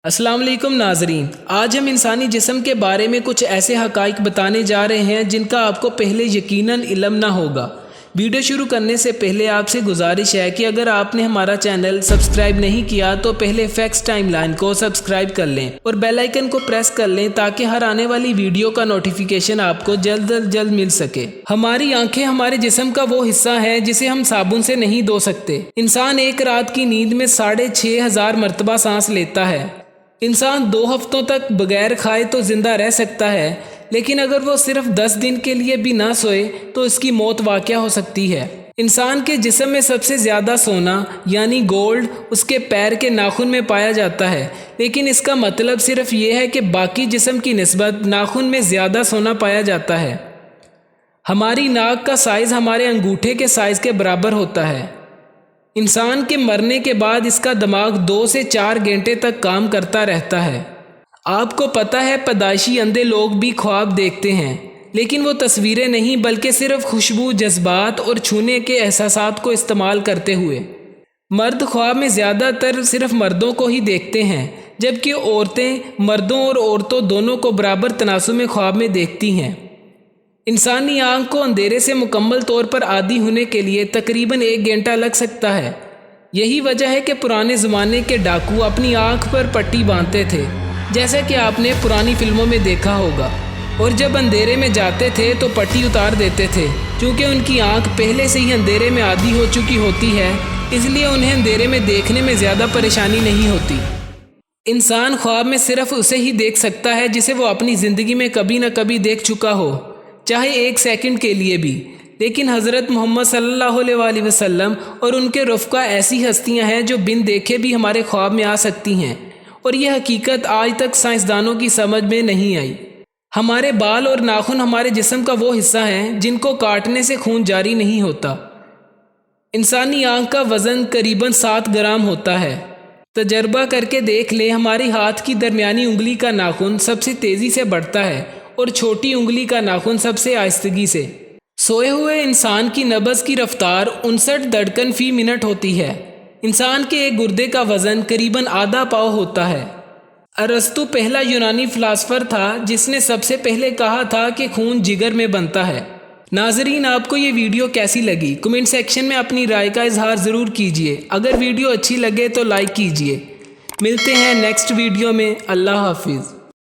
السلام علیکم ناظرین، آج ہم انسانی جسم کے بارے میں کچھ ایسے حقائق بتانے جا رہے ہیں جن کا آپ کو پہلے یقیناً علم نہ ہوگا۔ ویڈیو شروع کرنے سے پہلے آپ سے گزارش ہے کہ اگر آپ نے ہمارا چینل سبسکرائب نہیں کیا تو پہلے فیکس ٹائم لائن کو سبسکرائب کر لیں اور بیل آئیکن کو پریس کر لیں تاکہ ہر آنے والی ویڈیو کا نوٹیفیکیشن آپ کو جلد از جلد مل سکے۔ ہماری آنکھیں ہمارے جسم کا وہ حصہ ہے جسے ہم صابن سے نہیں دھو سکتے۔ انسان ایک رات کی نیند میں 6500 مرتبہ سانس لیتا ہے۔ انسان 2 ہفتوں تک بغیر کھائے تو زندہ رہ سکتا ہے، لیکن اگر وہ صرف 10 دن کے لیے بھی نہ سوئے تو اس کی موت واقع ہو سکتی ہے۔ انسان کے جسم میں سب سے زیادہ سونا یعنی گولڈ اس کے پیر کے ناخن میں پایا جاتا ہے، لیکن اس کا مطلب صرف یہ ہے کہ باقی جسم کی نسبت ناخن میں زیادہ سونا پایا جاتا ہے۔ ہماری ناک کا سائز ہمارے انگوٹھے کے سائز کے برابر ہوتا ہے۔ انسان کے مرنے کے بعد اس کا دماغ 2 سے 4 گھنٹے تک کام کرتا رہتا ہے۔ آپ کو پتہ ہے پیدائشی اندھے لوگ بھی خواب دیکھتے ہیں، لیکن وہ تصویریں نہیں بلکہ صرف خوشبو، جذبات اور چھونے کے احساسات کو استعمال کرتے ہوئے۔ مرد خواب میں زیادہ تر صرف مردوں کو ہی دیکھتے ہیں، جبکہ عورتیں مردوں اور عورتوں دونوں کو برابر تناسب میں خواب میں دیکھتی ہیں۔ انسانی آنکھ کو اندھیرے سے مکمل طور پر عادی ہونے کے لیے تقریباً 1 گھنٹہ لگ سکتا ہے۔ یہی وجہ ہے کہ پرانے زمانے کے ڈاکو اپنی آنکھ پر پٹی باندھتے تھے، جیسا کہ آپ نے پرانی فلموں میں دیکھا ہوگا، اور جب اندھیرے میں جاتے تھے تو پٹی اتار دیتے تھے۔ چونکہ ان کی آنکھ پہلے سے ہی اندھیرے میں عادی ہو چکی ہوتی ہے، اس لیے انہیں اندھیرے میں دیکھنے میں زیادہ پریشانی نہیں ہوتی۔ انسان خواب میں صرف اسے ہی دیکھ سکتا ہے جسے وہ اپنی زندگی میں کبھی نہ کبھی دیکھ چکا ہو، چاہے 1 سیکنڈ کے لیے بھی۔ لیکن حضرت محمد صلی اللہ علیہ وسلم اور ان کے رفقا ایسی ہستیاں ہیں جو بن دیکھے بھی ہمارے خواب میں آ سکتی ہیں، اور یہ حقیقت آج تک سائنسدانوں کی سمجھ میں نہیں آئی۔ ہمارے بال اور ناخن ہمارے جسم کا وہ حصہ ہیں جن کو کاٹنے سے خون جاری نہیں ہوتا۔ انسانی آنکھ کا وزن قریباً 7 گرام ہوتا ہے۔ تجربہ کر کے دیکھ لیں، ہمارے ہاتھ کی درمیانی انگلی کا ناخن سب سے تیزی سے بڑھتا ہے اور چھوٹی انگلی کا ناخن سب سے آہستگی سے۔ سوئے ہوئے انسان کی نبض کی رفتار 59 دھڑکن فی منٹ ہوتی ہے۔ انسان کے ایک گردے کا وزن قریباً ½ پاؤ ہوتا ہے۔ ارسطو پہلا یونانی فلاسفر تھا جس نے سب سے پہلے کہا تھا کہ خون جگر میں بنتا ہے۔ ناظرین، آپ کو یہ ویڈیو کیسی لگی؟ کمنٹ سیکشن میں اپنی رائے کا اظہار ضرور کیجیے۔ اگر ویڈیو اچھی لگے تو لائک کیجیے۔ ملتے ہیں نیکسٹ ویڈیو میں۔ اللہ حافظ۔